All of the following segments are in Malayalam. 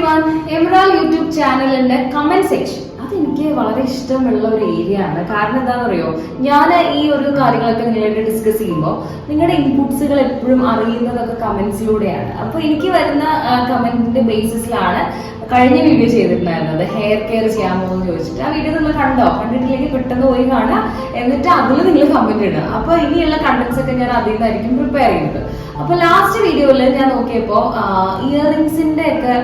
എവരിവൺ, എമറാൾ യൂട്യൂബ് ചാനലിന്റെ കമന്റ് സെക്ഷൻ അതെനിക്ക് വളരെ ഇഷ്ടമുള്ള ഒരു ഏരിയ ആണ്. കാരണം എന്താണെന്നറിയോ, ഞാൻ ഈ ഒരു കാര്യങ്ങളൊക്കെ നിങ്ങളായിട്ട് ഡിസ്കസ് ചെയ്യുമ്പോൾ നിങ്ങളുടെ ഇൻപുട്സുകൾ എപ്പോഴും അറിയുന്നതൊക്കെ കമന്റ്സിലൂടെയാണ്. അപ്പൊ എനിക്ക് വരുന്ന കമന്റിന്റെ ബേസിസിലാണ് കഴിഞ്ഞ വീഡിയോ ചെയ്തിട്ടുണ്ടായിരുന്നത്, ഹെയർ കെയർ ചെയ്യാമോ എന്ന് ചോദിച്ചിട്ട്. ആ വീഡിയോ നിങ്ങൾ കണ്ടിട്ടില്ലെങ്കിൽ പെട്ടെന്ന് പോയി കാണുക, എന്നിട്ട് അതിൽ നിങ്ങൾ കമന്റ് ഇടുക. അപ്പൊ ഇനിയുള്ള കണ്ടന്റ്സ് ഒക്കെ ഞാൻ അതിൽ നിന്നായിരിക്കും പ്രിപ്പയർ ചെയ്യുന്നത്. അപ്പൊ ലാസ്റ്റ് വീഡിയോയിൽ ഞാൻ നോക്കിയപ്പോ ഇയറിംഗ്സിന്റെ ഒക്കെ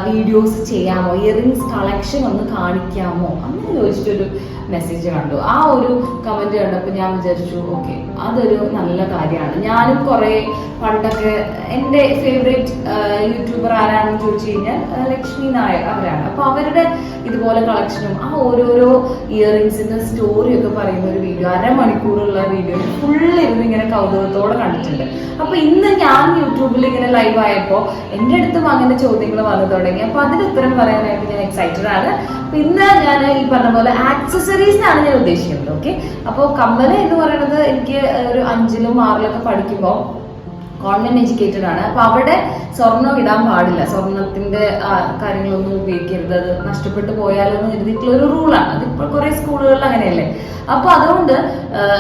വീഡിയോസ് ചെയ്യാമോ, ഇയറിംഗ്സ് കളക്ഷൻ ഒന്ന് കാണിക്കാമോ അങ്ങനെ ചോദിച്ചിട്ടൊരു മെസ്സേജ് കണ്ടു. ആ ഒരു കമന്റ് കണ്ടപ്പോൾ ഞാൻ വിചാരിച്ചു ഓക്കെ, അതൊരു നല്ല കാര്യമാണ്. ഞാനും കുറെ പണ്ടൊക്കെ എൻ്റെ ഫേവറേറ്റ് യൂട്യൂബർ ആരാണെന്ന് ചോദിച്ചു കഴിഞ്ഞാൽ ലക്ഷ്മി നായർ അവരാണ്. അപ്പൊ അവരുടെ ഇതുപോലെ കളക്ഷനും ആ ഓരോരോ ഇയറിംഗ്സിന്റെ സ്റ്റോറി ഒക്കെ പറയുന്ന ഒരു വീഡിയോ, അരമണിക്കൂറുള്ള വീഡിയോ ഫുള്ളിരുന്ന് ഇങ്ങനെ കൗതുകത്തോടെ കണ്ടിട്ടുണ്ട്. അപ്പൊ ഇന്ന് ഞാൻ യൂട്യൂബിൽ ഇങ്ങനെ ലൈവ് ആയപ്പോൾ എൻ്റെ അടുത്തും അങ്ങനെ ചോദ്യങ്ങൾ വന്നു തുടങ്ങി. അപ്പൊ അതിന് ഉത്തരം പറയാനായിട്ട് ഞാൻ എക്സൈറ്റഡ് ആണ്. പിന്നെ ഞാൻ ഈ പറഞ്ഞ പോലെ ആക്സസറീസിനാണ് ഞാൻ ഉദ്ദേശിക്കുന്നത്. ഓക്കെ, അപ്പോൾ കമ്മല് എന്ന് പറയുന്നത് എനിക്ക് ഒരു 5ലും 6ലൊക്കെ പഠിക്കുമ്പോൾ കോൺവെന്റ് എഡ്യൂക്കേറ്റഡ് ആണ്. അപ്പൊ അവിടെ സ്വർണം ഇടാൻ പാടില്ല, സ്വർണത്തിന്റെ കാര്യങ്ങളൊന്നും ഉപയോഗിക്കരുത്, അത് നഷ്ടപ്പെട്ടു പോയാലെന്ന് കരുതിയിട്ടുള്ള ഒരു റൂളാണ്. അതിപ്പോൾ കുറെ സ്കൂളുകളിൽ അങ്ങനെയല്ലേ. അപ്പൊ അതുകൊണ്ട്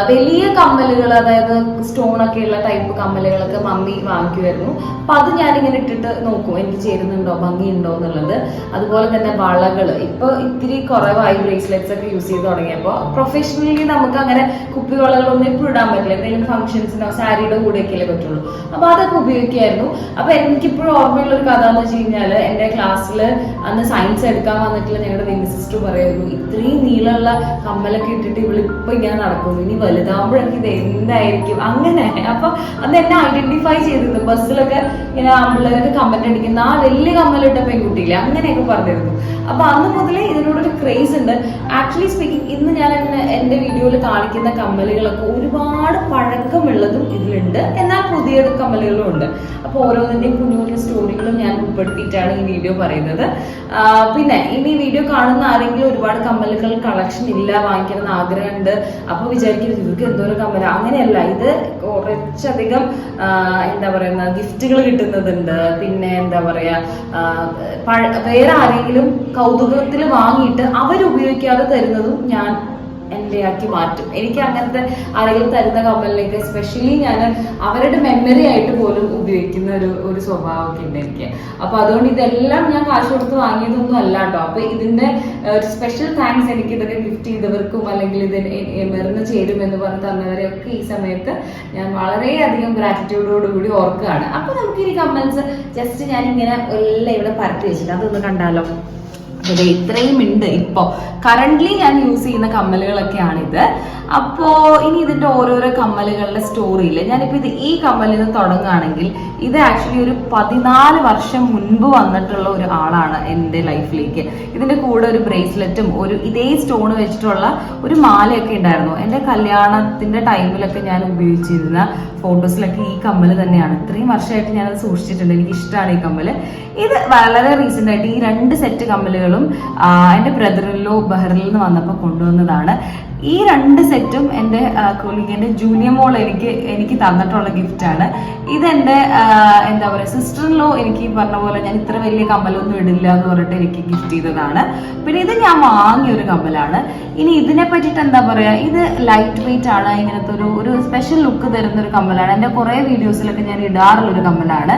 വലിയ കമ്മലുകൾ, അതായത് സ്റ്റോൺ ഒക്കെ ഉള്ള ടൈപ്പ് കമ്മലുകളൊക്കെ മമ്മി വാങ്ങിക്കുമായിരുന്നു. അപ്പൊ അത് ഞാനിങ്ങനെ ഇട്ടിട്ട് നോക്കും എനിക്ക് ചേരുന്നുണ്ടോ, ഭംഗിയുണ്ടോ എന്നുള്ളത്. അതുപോലെ തന്നെ വളകൾ ഇപ്പൊ ഇത്തിരി കുറവായി, ബ്രേസ്ലെറ്റ്സ് ഒക്കെ യൂസ് ചെയ്ത് തുടങ്ങിയപ്പോൾ പ്രൊഫഷണലി നമുക്ക് അങ്ങനെ കുപ്പി വളകളൊന്നും എപ്പോഴും ഇടാൻ പറ്റില്ല, എന്തെങ്കിലും ഫംഗ്ഷൻസിനോ സാരിയുടെ കൂടെയൊക്കെയല്ലേ പറ്റുള്ളൂ. അപ്പൊ അതൊക്കെ ഉപയോഗിക്കായിരുന്നു. അപ്പൊ എനിക്കിപ്പോഴും ഓർമ്മയുള്ള ഒരു കഥ എന്ന് വെച്ച് കഴിഞ്ഞാല്, എന്റെ ക്ലാസ്സിൽ അന്ന് സയൻസ് എടുക്കാൻ വന്നിട്ടുള്ള ഞങ്ങളുടെ വിനി സിസ്റ്റർ പറയായിരുന്നു, ഇത്രയും നീളമുള്ള കമ്മലൊക്കെ ഇട്ടിട്ട് ഇവളിപ്പോ ഇങ്ങനെ നടക്കുന്നു, ഇനി വലുതാവുമ്പോഴൊക്കെ ഇത് എന്തായിരിക്കും അങ്ങനെ. അപ്പൊ അന്ന് എന്നെ ഐഡന്റിഫൈ ചെയ്തിരുന്നു. ബസ്സിലൊക്കെ ഇങ്ങനെ ആമ്പിള്ളേരൊക്കെ കമന്റ് അടിക്കുന്ന ആ വലിയ കമ്മലിട്ട പെൺകുട്ടിയില്ലേ, അങ്ങനെയൊക്കെ പറഞ്ഞിരുന്നു. അപ്പൊ അന്ന് മുതലേ ഇതിനോടൊരു ക്രേസ് ഉണ്ട്. ആക്ച്വലി സ്പീക്കിംഗ്, ഇന്ന് ഞാൻ എന്റെ വീഡിയോയിൽ കാണിക്കുന്ന കമ്മലുകളൊക്കെ ഒരുപാട് പഴക്കമുള്ളതും ഇതിലുണ്ട്, എന്നാൽ പുതിയ കമ്മലുകളും ഉണ്ട്. അപ്പൊ ഓരോന്നിന്റെയും കുഞ്ഞു കുഞ്ഞു സ്റ്റോറികളും ഞാൻ ഉൾപ്പെടുത്തിയിട്ടാണ് ഈ വീഡിയോ പറയുന്നത്. പിന്നെ ഇനി വീഡിയോ കാണുന്ന ആരെങ്കിലും ഒരുപാട് കമ്മലുകൾ കളക്ഷൻ ഇല്ല, വാങ്ങിക്കണം ആഗ്രഹമുണ്ട്, അപ്പൊ വിചാരിക്കരുത് ഇവർക്ക് എന്തോരം കമ്മല, അങ്ങനെയല്ല. ഇത് കുറച്ചധികം എന്താ പറയുന്ന ഗിഫ്റ്റുകൾ കിട്ടുന്നതുണ്ട്. പിന്നെ എന്താ പറയാ, വേറെ ആരെങ്കിലും കൗതുകത്തിൽ വാങ്ങിയിട്ട് അവരുപയോഗിക്കാതെ തരുന്നതും ഞാൻ എൻ്റെ ആക്കി മാറ്റും. എനിക്ക് അങ്ങനത്തെ ആരെങ്കിലും തരുന്ന കമ്മലിലേക്ക് എസ്പെഷ്യലി ഞാൻ അവരുടെ മെമ്മറി ആയിട്ട് പോലും ഉപയോഗിക്കുന്ന ഒരു സ്വഭാവമൊക്കെ ഉണ്ട് എനിക്ക്. അപ്പൊ അതുകൊണ്ട് ഇതെല്ലാം ഞാൻ കാശ് കൊടുത്ത് വാങ്ങിയതൊന്നും അല്ല കേട്ടോ. അപ്പൊ ഇതിന്റെ ഒരു സ്പെഷ്യൽ താങ്ക്സ് എനിക്ക് ഇതൊക്കെ ഗിഫ്റ്റ് ചെയ്തവർക്കും അല്ലെങ്കിൽ ഇത് മെറിന് ചേരും എന്ന് പറഞ്ഞ് തന്നവരെയൊക്കെ ഈ സമയത്ത് ഞാൻ വളരെയധികം ഗ്രാറ്റിറ്റ്യൂഡോടുകൂടി ഓർക്കുകയാണ്. അപ്പൊ നമുക്ക് ഈ കമ്മൽസ് ജസ്റ്റ് ഞാൻ ഇങ്ങനെ എല്ലാം ഇവിടെ പരത്തി വെച്ചിട്ട് അതൊന്ന് കണ്ടാലോ. അതെ, ഇത്രയും ഉണ്ട് ഇപ്പോ കറന്റ്ലി ഞാൻ യൂസ് ചെയ്യുന്ന കമ്മലുകളൊക്കെയാണിത്. അപ്പോ ഇനി ഇതിന്റെ ഓരോരോ കമ്മലുകളുടെ സ്റ്റോറിയില് ഞാനിപ്പോ ഈ കമ്മലിൽ നിന്ന് തുടങ്ങുകയാണെങ്കിൽ, ഇത് ആക്ച്വലി ഒരു 14 വർഷം മുൻപ് വന്നിട്ടുള്ള ഒരു ആളാണ് എൻ്റെ ലൈഫിലേക്ക്. ഇതിന്റെ കൂടെ ഒരു ബ്രേസ്ലെറ്റും ഒരു ഇതേ സ്റ്റോൺ വെച്ചിട്ടുള്ള ഒരു മാലയൊക്കെ ഉണ്ടായിരുന്നു. എൻ്റെ കല്യാണത്തിന്റെ ടൈമിലൊക്കെ ഞാൻ ഉപയോഗിച്ചിരുന്ന ഫോട്ടോസിലൊക്കെ ഈ കമ്മല് തന്നെയാണ്. ഇത്രയും വർഷമായിട്ട് ഞാനത് സൂക്ഷിച്ചിട്ടുണ്ട്, എനിക്ക് ഇഷ്ടമാണ് ഈ കമ്മല്. ഇത് വളരെ റീസെന്റ് ആയിട്ട് ഈ 2 സെറ്റ് കമ്മലുകളും എൻ്റെ ബ്രദറിലോ ബഹ്റിനിൽ നിന്ന് വന്നപ്പോൾ കൊണ്ടുവന്നതാണ്. ഈ 2 സെറ്റും എൻ്റെ കൊളീഗിന്റെ ജൂനിയർ മോൾ എനിക്ക് തന്നിട്ടുള്ള ഗിഫ്റ്റാണ്. ഇതെന്റെ എന്താ പറയുക, സിസ്റ്ററിലോ എനിക്ക് ഈ പറഞ്ഞ പോലെ ഞാൻ ഇത്ര വലിയ കമ്മലൊന്നും ഇടില്ല എന്ന് പറഞ്ഞിട്ട് എനിക്ക് ഗിഫ്റ്റ് ചെയ്തതാണ്. പിന്നെ ഇത് ഞാൻ വാങ്ങിയ ഒരു കമ്മലാണ്. ഇനി ഇതിനെ പറ്റിയിട്ട് എന്താ പറയാ, ഇത് ലൈറ്റ് വെയിറ്റ് ആണ്, ഇങ്ങനത്തെ ഒരു സ്പെഷ്യൽ ലുക്ക് തരുന്ന ഒരു കമ്മലാണ്. എൻ്റെ കുറെ വീഡിയോസിലൊക്കെ ഞാൻ ഇടാറുള്ള ഒരു കമ്മലാണ്.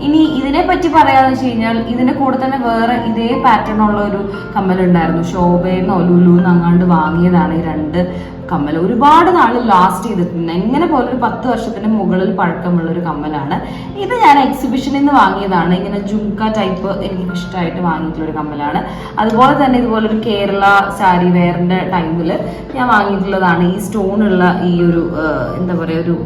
ഇനി ഇതിനെ പറ്റി പറയാന്ന് വെച്ച് കഴിഞ്ഞാൽ, ഇതിന്റെ കൂടെ തന്നെ വേറെ ഇതേ പാറ്റേൺ ഉള്ള ഒരു കമ്മലുണ്ടായിരുന്നു. ശോഭയെന്നോ ലുലുന്ന് അങ്ങാണ്ട് വാങ്ങിയതാണ് ഈ 2 കമ്മൽ. ഒരുപാട് നാൾ ലാസ്റ്റ് ചെയ്തിട്ടുണ്ട്. എങ്ങനെ പോലെ ഒരു 10 വർഷത്തിന് മുകളിൽ പഴക്കമുള്ള ഒരു കമ്മലാണ്. ഇത് ഞാൻ എക്സിബിഷനിൽ നിന്ന് വാങ്ങിയതാണ്. ഇങ്ങനെ ജുംക്ക ടൈപ്പ് എനിക്ക് ഇഷ്ടമായിട്ട് വാങ്ങിയിട്ടുള്ള ഒരു കമ്മലാണ്. അതുപോലെ തന്നെ ഇതുപോലെ ഒരു കേരള സാരി വെയറിന്റെ ടൈമിൽ ഞാൻ വാങ്ങിയിട്ടുള്ളതാണ്. ഈ സ്റ്റോണുള്ള ഈ ഒരു എന്താ പറയുക, ഒരു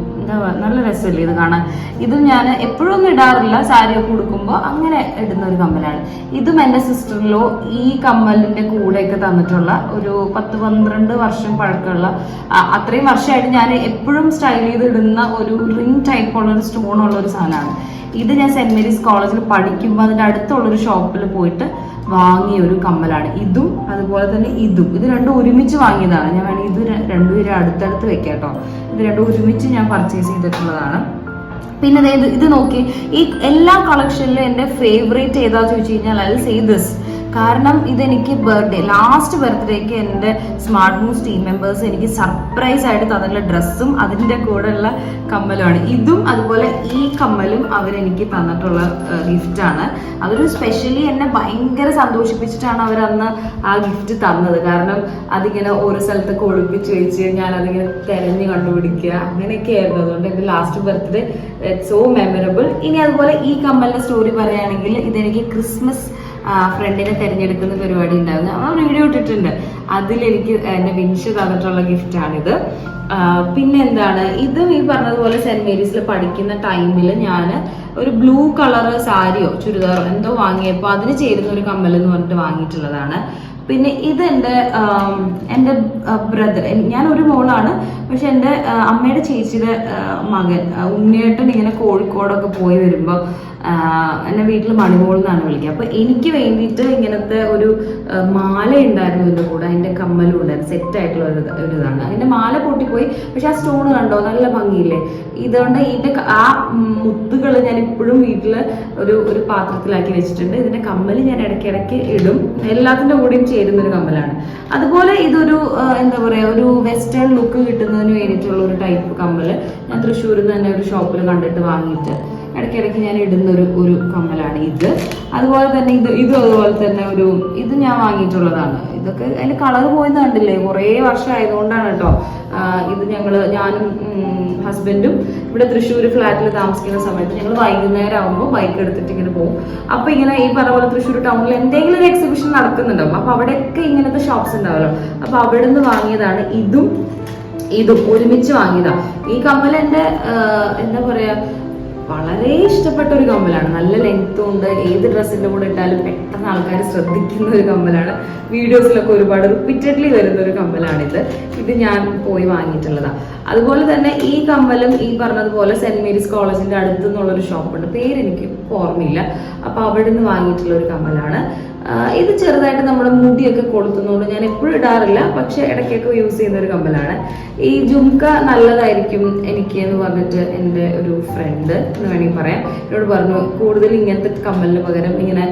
നല്ല രസമല്ലേ ഇത് കാണാൻ. ഇതും ഞാൻ എപ്പോഴൊന്നും ഇടാറില്ല, സാരിയൊക്കെ ഉടുക്കുമ്പോൾ അങ്ങനെ ഇടുന്ന ഒരു കമ്മലാണ്. ഇതും എൻ്റെ സിസ്റ്ററിലോ ഈ കമ്മലിന്റെ കൂടെയൊക്കെ തന്നിട്ടുള്ള ഒരു 10-12 വർഷം പഴക്കമുള്ള, അത്രയും വർഷമായിട്ട് ഞാൻ എപ്പോഴും സ്റ്റൈൽ ചെയ്ത് ഇടുന്ന ഒരു റിംഗ് ടൈപ്പ് ഉള്ള ഒരു സ്റ്റോൺ ഉള്ള ഒരു സാധനമാണ്. ഇത് ഞാൻ സെന്റ് മേരീസ് കോളേജിൽ പഠിക്കുമ്പോൾ അതിൻ്റെ അടുത്തുള്ളൊരു ഷോപ്പിൽ പോയിട്ട് വാങ്ങിയ ഒരു കമ്മലാണ്. ഇതും അതുപോലെ തന്നെ ഇത് രണ്ടും ഒരുമിച്ച് വാങ്ങിയതാണ്. ഞാൻ വേണമെങ്കിൽ ഇത് രണ്ടുപേരും അടുത്തടുത്ത് വെക്കാം കേട്ടോ. ഇത് രണ്ടും ഒരുമിച്ച് ഞാൻ പർച്ചേസ് ചെയ്തിട്ടുള്ളതാണ്. പിന്നെ ഇത് നോക്കി, ഈ എല്ലാ കളക്ഷനിലും എൻ്റെ ഫേവറേറ്റ് ഏതാ ചോദിച്ചു കഴിഞ്ഞാൽ ഐ വിൽ സേ ദിസ്. കാരണം ഇതെനിക്ക് ലാസ്റ്റ് ബർത്ത്ഡേക്ക് എൻ്റെ സ്മാർട്ട് മൂവ്സ് ടീം മെമ്പേഴ്സ് എനിക്ക് സർപ്രൈസ് ആയിട്ട് തന്നിട്ടുള്ള ഡ്രസ്സും അതിൻ്റെ കൂടെയുള്ള കമ്മലുമാണ്. ഇതും അതുപോലെ ഈ കമ്മലും അവരെനിക്ക് തന്നിട്ടുള്ള ഗിഫ്റ്റാണ്. അതൊരു സ്പെഷ്യലി എന്നെ ഭയങ്കര സന്തോഷിപ്പിച്ചിട്ടാണ് അവരന്ന് ആ ഗിഫ്റ്റ് തന്നത്. കാരണം അതിങ്ങനെ ഓരോ സ്ഥലത്തൊക്കെ ഒളിപ്പിച്ച് വെച്ച് ഞാൻ അതിങ്ങനെ തിരഞ്ഞ് കണ്ടുപിടിക്കുക അങ്ങനെയൊക്കെ ആയിരുന്നു. അതുകൊണ്ട് എൻ്റെ ലാസ്റ്റ് ബർത്ത്ഡേ സോ മെമ്മറബിൾ. ഇനി അതുപോലെ ഈ കമ്മലിൻ്റെ സ്റ്റോറി പറയുകയാണെങ്കിൽ ഇതെനിക്ക് ക്രിസ്മസ് ഫ്രണ്ടിനെ തിരഞ്ഞെടുക്കുന്ന പരിപാടി ഉണ്ടായിരുന്നു. ആ വീഡിയോ ഇട്ടിട്ടുണ്ട്. അതിലെനിക്ക് എൻ്റെ വിൻഷ് തന്നിട്ടുള്ള ഗിഫ്റ്റാണിത്. പിന്നെ എന്താണ്, ഇതും ഈ പറഞ്ഞതുപോലെ സെന്റ് മേരീസിൽ പഠിക്കുന്ന ടൈമിൽ ഞാൻ ഒരു ബ്ലൂ കളർ സാരിയോ ചുരിദാറോ എന്തോ വാങ്ങിയപ്പോൾ അതിന് ചേരുന്ന ഒരു കമ്മൽ എന്ന് പറഞ്ഞിട്ട് വാങ്ങിയിട്ടുള്ളതാണ്. പിന്നെ ഇത് എൻ്റെ ബ്രദർ, ഞാൻ ഒരു മോളാണ്, പക്ഷെ എൻ്റെ അമ്മയുടെ ചേച്ചിയുടെ മകൻ ഉണ്ണിയേട്ടൻ ഇങ്ങനെ കോഴിക്കോടൊക്കെ പോയി വരുമ്പോൾ എന്നെ വീട്ടിൽ മണിമോൾ എന്നാണ് വിളിക്കുക. അപ്പോൾ എനിക്ക് വേണ്ടിയിട്ട് ഇങ്ങനത്തെ ഒരു മാല ഉണ്ടായിരുന്നു ഇതിൻ്റെ കൂടെ, അതിൻ്റെ കമ്മലും ഉണ്ടായിരുന്നു, സെറ്റായിട്ടുള്ള ഒരു ഇതാണ്. അതിൻ്റെ മാല പൊട്ടിപ്പോയി, പക്ഷെ ആ സ്റ്റോൺ കണ്ടോ നല്ല ഭംഗിയില്ലേ. ഇതുകൊണ്ട് ഇതിൻ്റെ ആ മുത്തുകൾ ഞാൻ ഇപ്പോഴും വീട്ടിൽ ഒരു പാത്രത്തിലാക്കി വെച്ചിട്ടുണ്ട്. ഇതിൻ്റെ കമ്മൽ ഞാൻ ഇടയ്ക്കിടയ്ക്ക് ഇടും. എല്ലാത്തിൻ്റെ കൂടെയും ചേരുന്നൊരു കമ്മലാണ്. അതുപോലെ ഇതൊരു എന്താ പറയുക, ഒരു വെസ്റ്റേൺ ലുക്ക് കിട്ടുന്നതിന് വേണ്ടിയിട്ടുള്ള ഒരു ടൈപ്പ് കമ്മൽ ഞാൻ തൃശ്ശൂരിൽ നിന്ന് തന്നെ ഒരു ഷോപ്പിൽ കണ്ടിട്ട് വാങ്ങിയിട്ട് ഇടയ്ക്കിടയ്ക്ക് ഞാൻ ഇടുന്ന ഒരു കമ്മലാണ് ഇത്. അതുപോലെ തന്നെ ഇതും അതുപോലെ തന്നെ ഇത് ഞാൻ വാങ്ങിയിട്ടുള്ളതാണ്. ഇതൊക്കെ അതിന് കളർ പോയെന്ന് കണ്ടില്ലേ, കുറേ വർഷം ആയതുകൊണ്ടാണ് കേട്ടോ. ഇത് ഞാനും ഹസ്ബൻഡും ഇവിടെ തൃശ്ശൂർ ഫ്ലാറ്റിൽ താമസിക്കുന്ന സമയത്ത് ഞങ്ങൾ വൈകുന്നേരം ആകുമ്പോൾ ബൈക്ക് എടുത്തിട്ട് ഇങ്ങനെ പോകും. അപ്പോൾ ഇങ്ങനെ ഈ പറഞ്ഞ പോലെ തൃശ്ശൂർ ടൗണിൽ എന്തെങ്കിലും ഒരു എക്സിബിഷൻ നടക്കുന്നുണ്ടാവും. അപ്പോൾ അവിടെയൊക്കെ ഇങ്ങനത്തെ ഷോപ്സ് ഉണ്ടാവുമല്ലോ. അപ്പോൾ അവിടെ നിന്ന് വാങ്ങിയതാണ്. ഇതും ഒരുമിച്ച് വാങ്ങിയതാണ്. ഈ കമ്മൽ എൻ്റെ എന്താ പറയുക, വളരെ ഇഷ്ടപ്പെട്ട ഒരു കമ്മലാണ്. നല്ല ലെങ്ത്തും ഉണ്ട്. ഏത് ഡ്രസ്സിൻ്റെ കൂടെ ഇട്ടാലും പെട്ടെന്ന് ആൾക്കാർ ശ്രദ്ധിക്കുന്ന ഒരു കമ്മലാണ്. വീഡിയോസിലൊക്കെ ഒരുപാട് റിപ്പീറ്റഡ്ലി വരുന്ന ഒരു കമ്മലാണിത്. ഇത് ഞാൻ പോയി വാങ്ങിയിട്ടുള്ളതാണ്. അതുപോലെ തന്നെ ഈ കമ്മലും ഈ പറഞ്ഞതുപോലെ സെന്റ് മേരീസ് കോളേജിൻ്റെ അടുത്ത് നിന്നുള്ളൊരു ഷോപ്പുണ്ട്, പേരെനിക്ക് ഓർമ്മയില്ല. അപ്പോൾ അവിടെ നിന്ന് വാങ്ങിയിട്ടുള്ള ഒരു കമ്മലാണ്. ഇത് ചെറുതായിട്ട് നമ്മുടെ മുടിയൊക്കെ കൊളുത്തുന്നതുകൊണ്ട് ഞാൻ എപ്പോഴും ഇടാറില്ല, പക്ഷെ ഇടയ്ക്കൊക്കെ യൂസ് ചെയ്യുന്ന ഒരു കമ്മലാണ്. ഈ ജുംക്ക നല്ലതായിരിക്കും എനിക്ക് എന്ന് പറഞ്ഞിട്ട് എൻ്റെ ഒരു ഫ്രണ്ട് എന്ന് വേണമെങ്കിൽ പറയാം എന്നോട് പറഞ്ഞു, കൂടുതൽ ഇങ്ങനത്തെ കമ്മലിന് പകരം ഇങ്ങനെ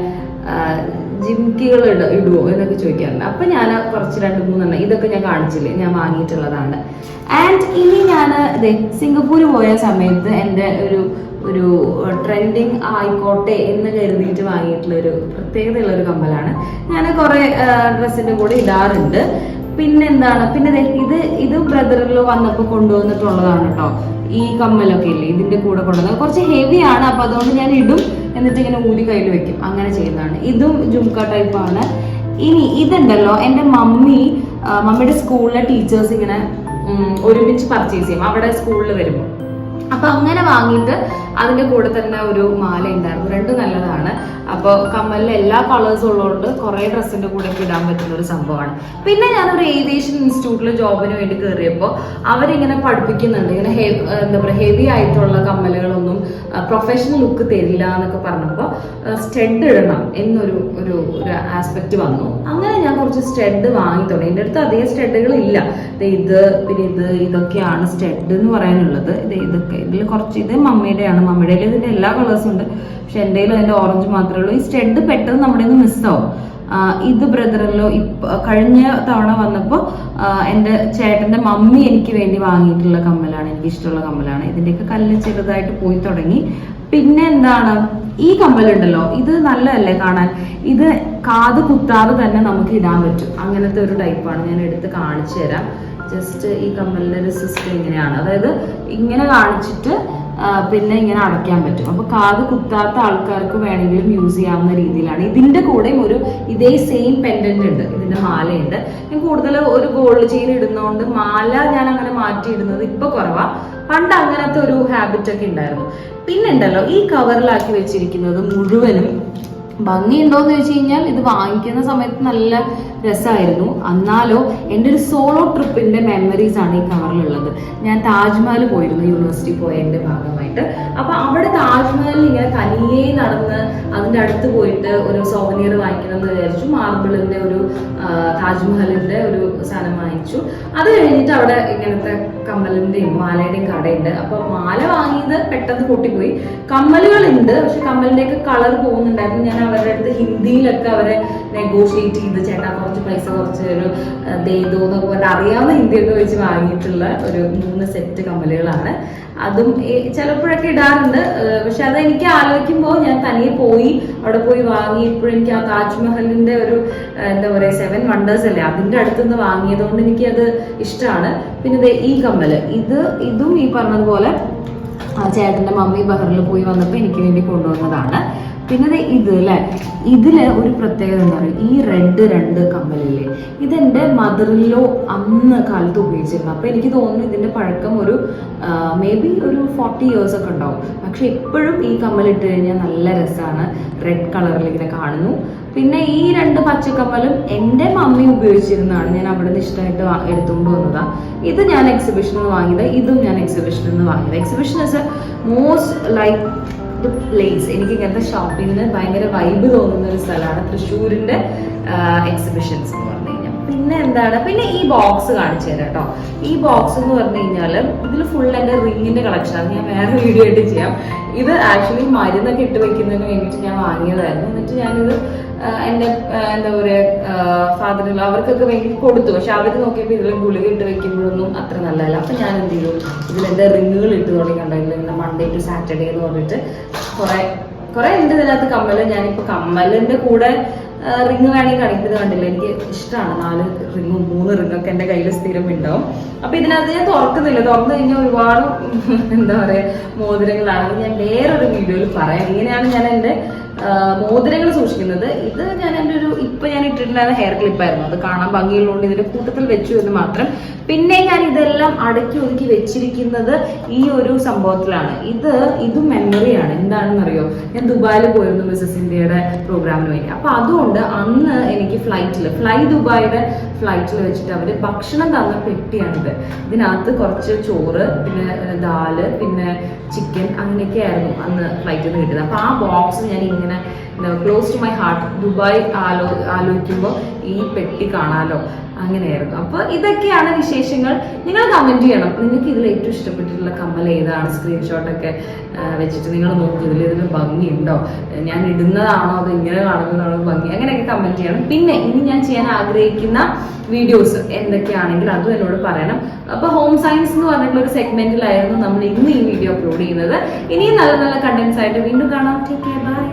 ജിംക്കികൾ ഇടുവോ എന്നൊക്കെ ചോദിക്കാറുണ്ട്. അപ്പം ഞാൻ കുറച്ച് 2-3 ഇതൊക്കെ ഞാൻ കാണിച്ചില്ലേ, ഞാൻ വാങ്ങിയിട്ടുള്ളതാണ്. ആൻഡ് ഇനി ഞാൻ സിംഗപ്പൂർ പോയ സമയത്ത് എൻ്റെ ഒരു ട്രെൻഡിങ് ആയിക്കോട്ടെ എന്ന് കരുതിയിട്ട് വാങ്ങിയിട്ടുള്ള ഒരു പ്രത്യേകതയുള്ള ഒരു കമ്മലാണ്. ഞാൻ കുറേ ഡ്രസ്സിൻ്റെ കൂടെ ഇടാറുണ്ട്. പിന്നെ ഇത് ബ്രദറിലോ വന്നപ്പോൾ കൊണ്ടുവന്നിട്ടുള്ളതാണ് കേട്ടോ. ഈ കമ്മലൊക്കെ ഇല്ലേ ഇതിൻ്റെ കൂടെ കൊണ്ടുവന്നത് കുറച്ച് ഹെവിയാണ്. അപ്പോൾ അതുകൊണ്ട് ഞാൻ ഇടും, എന്നിട്ട് ഇങ്ങനെ ഊരി കയ്യിൽ വെക്കും, അങ്ങനെ ചെയ്യുന്നതാണ്. ഇതും ജുംക്ക ടൈപ്പാണ്. ഇനി ഇതുണ്ടല്ലോ, എൻ്റെ മമ്മിയുടെ സ്കൂളിലെ ടീച്ചേഴ്സ് ഇങ്ങനെ ഒരുമിച്ച് പർച്ചേസ് ചെയ്യും അവിടെ സ്കൂളിൽ വരുമ്പോൾ. അപ്പൊ അങ്ങനെ വാങ്ങിയിട്ട് അതിന്റെ കൂടെ തന്നെ ഒരു മാല ഉണ്ടായിരുന്നു. രണ്ടും നല്ലതാണ്. അപ്പോൾ കമ്മലിൽ എല്ലാ കളേഴ്സും ഉള്ളതുകൊണ്ട് കുറേ ഡ്രസ്സിന്റെ കൂടെ ഇടാൻ പറ്റുന്ന ഒരു സംഭവമാണ്. പിന്നെ ഞാനൊരു ഏവിയേഷൻ ഇൻസ്റ്റിറ്റ്യൂട്ടിൽ ജോബിന് വേണ്ടി കയറിയപ്പോൾ അവരിങ്ങനെ പഠിപ്പിക്കുന്നുണ്ട്, ഇങ്ങനെ എന്താ പറയുക, ഹെവി ആയിട്ടുള്ള കമ്മലുകളൊന്നും പ്രൊഫഷണൽ ലുക്ക് തരില്ല എന്നൊക്കെ പറഞ്ഞപ്പോൾ സ്റ്റഡ് ഇടണം എന്നൊരു ആസ്പെക്ട് വന്നു. അങ്ങനെ ഞാൻ കുറച്ച് സ്റ്റഡ് വാങ്ങി തുടങ്ങി. എൻ്റെ അടുത്ത് അധികം സ്റ്റഡുകൾ ഇല്ല. ഇതൊക്കെയാണ് സ്റ്റഡ് എന്ന് പറയാനുള്ളത്. ഇതിൽ കുറച്ച് ഇത് മമ്മിയുടെയാണ്. മമ്മിയുടെ ഇതിന്റെ എല്ലാ കളേഴ്സും ഉണ്ട്, പക്ഷെ എൻ്റെ അതിന്റെ ഓറഞ്ച് മാത്രമേ ഉള്ളൂ. ഈ സ്റ്റഡ് പെട്ടെന്ന് നമ്മുടെ നിന്ന് മിസ്സാവും. ഇത് ബ്രദറിലോ കഴിഞ്ഞ തവണ വന്നപ്പോൾ എൻ്റെ ചേട്ടൻ്റെ മമ്മി എനിക്ക് വേണ്ടി വാങ്ങിയിട്ടുള്ള കമ്മലാണ്. എനിക്ക് ഇഷ്ടമുള്ള കമ്മലാണ്. ഇതിൻ്റെയൊക്കെ കല്ല് ചെറുതായിട്ട് പോയി തുടങ്ങി. പിന്നെ ഈ കമ്മലുണ്ടല്ലോ, ഇത് നല്ലതല്ലേ കാണാൻ. ഇത് കാത് കുത്താതെ തന്നെ നമുക്ക് ഇടാൻ പറ്റും. അങ്ങനത്തെ ഒരു ടൈപ്പാണ്. ഞാൻ എടുത്ത് കാണിച്ചു തരാം. ജസ്റ്റ് ഈ കമ്മലിൻ്റെ ഒരു സിസ്റ്റം ഇങ്ങനെയാണ്. അതായത് ഇങ്ങനെ കാണിച്ചിട്ട് പിന്നെ ഇങ്ങനെ അടയ്ക്കാൻ പറ്റും. അപ്പോൾ കാത് കുത്താത്ത ആൾക്കാർക്ക് വേണമെങ്കിലും യൂസ് ചെയ്യാവുന്ന രീതിയിലാണ്. ഇതിൻ്റെ കൂടെയും ഇതേ സെയിം പെൻഡന്റ് ഉണ്ട്, ഇതിൻ്റെ മാലയുണ്ട്. ഞാൻ കൂടുതൽ ഒരു ഗോൾഡ് ചെയിൻ ഇടുന്നതുകൊണ്ട് മാല ഞാൻ അങ്ങനെ മാറ്റിയിടുന്നത് ഇപ്പൊ കുറവാ. പണ്ട് അങ്ങനത്തെ ഒരു ഹാബിറ്റ് ഒക്കെ ഉണ്ടായിരുന്നു. പിന്നെ ഉണ്ടല്ലോ, ഈ കവറിലാക്കി വെച്ചിരിക്കുന്നത് മുഴുവനും ഭംഗിയുണ്ടോയെന്ന് ചോദിച്ചു കഴിഞ്ഞാൽ ഇത് വാങ്ങിക്കുന്ന സമയത്ത് നല്ല രസമായിരുന്നു. എന്നാലോ എൻ്റെ ഒരു സോളോ ട്രിപ്പിൻ്റെ മെമ്മറീസ് ആണ് ഈ കവറിലുള്ളത്. ഞാൻ താജ്മഹൽ പോയിരുന്നു യൂണിവേഴ്സിറ്റി പോയതിൻ്റെ ഭാഗമായിട്ട്. അപ്പോൾ അവിടെ താജ്മഹലിൽ ഇങ്ങനെ തനിയെ നടന്ന് അതിൻ്റെ അടുത്ത് പോയിട്ട് ഒരു സോവനിയർ വാങ്ങിക്കണം എന്ന് വിചാരിച്ചു. മാർബിളിൻ്റെ താജ്മഹലിൻ്റെ ഒരു സാധനം വാങ്ങിച്ചു. അത് കഴിഞ്ഞിട്ട് അവിടെ ഇങ്ങനത്തെ കമ്മലിന്റെയും മാലയുടെയും കടയുണ്ട്. അപ്പൊ മാല വാങ്ങിയത് പെട്ടെന്ന് പൊട്ടിപ്പോയി. കമ്മലുകളുണ്ട്, പക്ഷെ കമ്മലിന്റെയൊക്കെ കളർ പോകുന്നുണ്ടായിരുന്നു. ഞാൻ അവരുടെ അടുത്ത് ഹിന്ദിയിലൊക്കെ അവരെ നെഗോഷിയേറ്റ് ചെയ്ത് ചേട്ടാ കുറച്ച് പൈസ കുറച്ച് ഒരു ദേദോ എന്നൊക്കെ പറഞ്ഞാൽ അറിയാവുന്ന ഹിന്ദിയൊക്കെ വെച്ച് വാങ്ങിയിട്ടുള്ള ഒരു 3 സെറ്റ് കമ്മലുകളാണ്. അതും ചിലപ്പോഴൊക്കെ ഇടാറുണ്ട്. പക്ഷെ അതെനിക്ക് ആലോചിക്കുമ്പോൾ ഞാൻ തനിയെ പോയി അവിടെ പോയി വാങ്ങി. ഇപ്പോഴും എനിക്ക് ആ താജ്മഹലിന്റെ ഒരു എന്താ പറയാ 7 വണ്ടേഴ്സ് അല്ലേ, അതിന്റെ അടുത്തുനിന്ന് വാങ്ങിയത് കൊണ്ട് എനിക്ക് അത് ഇഷ്ടമാണ്. പിന്നെ ഈ കമ്മല് ഇതും ഈ പറഞ്ഞതുപോലെ ചേട്ടന്റെ മമ്മി ബഹറിൽ പോയി വന്നപ്പോൾ എനിക്ക് വേണ്ടി കൊണ്ടുവന്നതാണ്. പിന്നെ ഇത് അല്ലേ, ഇതില് ഒരു പ്രത്യേകത എന്താ പറയുക, ഈ രണ്ട് കമ്മലില്ലേ, ഇതെന്റെ മദറിലോ അന്ന് കാലത്ത് ഉപയോഗിച്ചിരുന്നു. അപ്പൊ എനിക്ക് തോന്നുന്നു ഇതിന്റെ പഴക്കം ഒരു മേ ബി ഒരു 40 years ഒക്കെ ഉണ്ടാവും. പക്ഷെ ഇപ്പോഴും ഈ കമ്മലിട്ട് കഴിഞ്ഞാൽ നല്ല രസമാണ്, റെഡ് കളറിൽ ഇങ്ങനെ കാണുന്നു. പിന്നെ ഈ 2 പച്ചക്കമ്മലും എൻ്റെ മമ്മി ഉപയോഗിച്ചിരുന്നതാണ്, ഞാൻ അവിടെ നിന്ന് ഇഷ്ടമായിട്ട് എടുത്തുകൊണ്ട് വന്നതാണ്. ഇത് ഞാൻ എക്സിബിഷനിൽ നിന്ന് വാങ്ങിയത്, ഇതും ഞാൻ എക്സിബിഷനിൽ നിന്ന് വാങ്ങിയത്. Exhibition is A most like place. എനിക്ക് ഇങ്ങനത്തെ ഷോപ്പിങ്ങിന് ഭയങ്കര വൈബ് തോന്നുന്ന ഒരു സ്ഥലമാണ് തൃശ്ശൂരിന്റെ എക്സിബിഷൻസ് എന്ന് പറഞ്ഞു കഴിഞ്ഞാൽ. പിന്നെ എന്താണ്, പിന്നെ ഈ ബോക്സ് കാണിച്ചു തരാം കേട്ടോ. ഈ ബോക്സ് എന്ന് പറഞ്ഞു കഴിഞ്ഞാൽ ഇതിൽ ഫുൾ എൻ്റെ റിങ്ങിന്റെ കളക്ഷൻ ആണ്. ഞാൻ വേറെ വീഡിയോ ആയിട്ട് ചെയ്യാം. ഇത് ആക്ച്വലി മരുന്നൊക്കെ ഇട്ട് വെക്കുന്നതിന് വേണ്ടിയിട്ട് ഞാൻ വാങ്ങിയതായിരുന്നു. എന്നിട്ട് ഞാനിത് എൻ്റെ എന്താ പറയുക ഫാദറിൽ അവർക്കൊക്കെ വേണ്ടി കൊടുത്തു. പക്ഷെ അവർ നോക്കിയപ്പോൾ ഇതിൽ ഗുളിക ഇട്ട് വെക്കുമ്പോഴൊന്നും അത്ര നല്ലതല്ല. അപ്പം ഞാൻ എന്ത് ചെയ്തു, ഇതിലെൻ്റെ റിങ്ങുകൾ ഇട്ട് തുടങ്ങിയിട്ടുണ്ടായില്ല. മൺഡേ ടു സാറ്റർഡേ എന്ന് പറഞ്ഞിട്ട് കുറെ ഉണ്ട് ഇതിനകത്ത് കമ്മല്. ഞാനിപ്പോൾ കമ്മലിന്റെ കൂടെ റിങ് വേണമെങ്കിൽ കാണിക്കുന്നത് കണ്ടില്ല, എനിക്ക് ഇഷ്ടമാണ്. 4 റിങ്ങും 3 റിങ്ങൊക്കെ എൻ്റെ കയ്യിൽ സ്ഥിരം ഉണ്ടാവും. അപ്പൊ ഇതിനകത്ത് ഞാൻ തുറക്കുന്നില്ല, തുറന്നു കഴിഞ്ഞാൽ ഒരുപാട് എന്താ പറയാ മോതിരങ്ങളാണ്. ഞാൻ വേറൊരു വീഡിയോയിൽ പറയാം ഇങ്ങനെയാണ് ഞാൻ എൻ്റെ മോതിരങ്ങൾ സൂക്ഷിക്കുന്നത്. ഇത് ഞാൻ എൻ്റെ ഇപ്പൊ ഞാൻ ഇട്ടിട്ടുണ്ടായിരുന്ന ഹെയർ ക്ലിപ്പായിരുന്നു, അത് കാണാൻ ഭംഗിയുള്ളതുകൊണ്ട് ഇതിന്റെ കൂട്ടത്തിൽ വെച്ചു എന്ന് മാത്രം. പിന്നെ ഞാൻ ഇതെല്ലാം അടക്കി ഒതുക്കി വെച്ചിരിക്കുന്നത് ഈ ഒരു സംഭവത്തിലാണ്. ഇതും മെമ്മറിയാണ്. എന്താണെന്ന് അറിയോ, ഞാൻ ദുബായിൽ പോയിരുന്നു മിസസ് ഇന്ത്യയുടെ പ്രോഗ്രാമിന് വേണ്ടി. അപ്പൊ അതുകൊണ്ട് അന്ന് എനിക്ക് ഫ്ലൈ ദുബായിയുടെ ഫ്ലൈറ്റിൽ വെച്ചിട്ട് അവര് ഭക്ഷണം തന്ന പെട്ടിയാണിത്. ഇതിനകത്ത് കുറച്ച് ചോറ്, പിന്നെ ദാല്, പിന്നെ ചിക്കൻ, അങ്ങനെയൊക്കെ ആയിരുന്നു അന്ന് ഫ്ലൈറ്റിൽ നിന്ന് കിട്ടിയത്. അപ്പൊ ആ ബോക്സ് ഞാൻ ഇങ്ങനെ close to my heart. Dubai ആലോചിക്കുമ്പോൾ ഈ പെട്ടി കാണാലോ, അങ്ങനെയായിരുന്നു. അപ്പൊ ഇതൊക്കെയാണ് വിശേഷങ്ങൾ. നിങ്ങൾ കമന്റ് ചെയ്യണം, നിങ്ങൾക്ക് ഇതിൽ ഏറ്റവും ഇഷ്ടപ്പെട്ടിട്ടുള്ള കമ്മൽ ഏതാണ്. സ്ക്രീൻഷോട്ടൊക്കെ വെച്ചിട്ട് നിങ്ങൾ നോക്കി ഇതിന് ഭംഗിയുണ്ടോ, ഞാൻ ഇടുന്നതാണോ അത് ഇങ്ങനെ കാണുന്നതാണോ ഭംഗി, അങ്ങനെയൊക്കെ കമന്റ് ചെയ്യണം. പിന്നെ ഇനി ഞാൻ ചെയ്യാൻ ആഗ്രഹിക്കുന്ന വീഡിയോസ് എന്തൊക്കെയാണെങ്കിൽ അതും എന്നോട് പറയണം. അപ്പൊ ഹോം സയൻസ് എന്ന് പറഞ്ഞിട്ടുള്ള ഒരു സെഗ്മെന്റിലായിരുന്നു നമ്മൾ ഇന്ന് ഈ വീഡിയോ അപ്ലോഡ് ചെയ്യുന്നത്. ഇനിയും നല്ല നല്ല കണ്ടന്റ്സ് ആയിട്ട് വീണ്ടും കാണാം. Take care, by.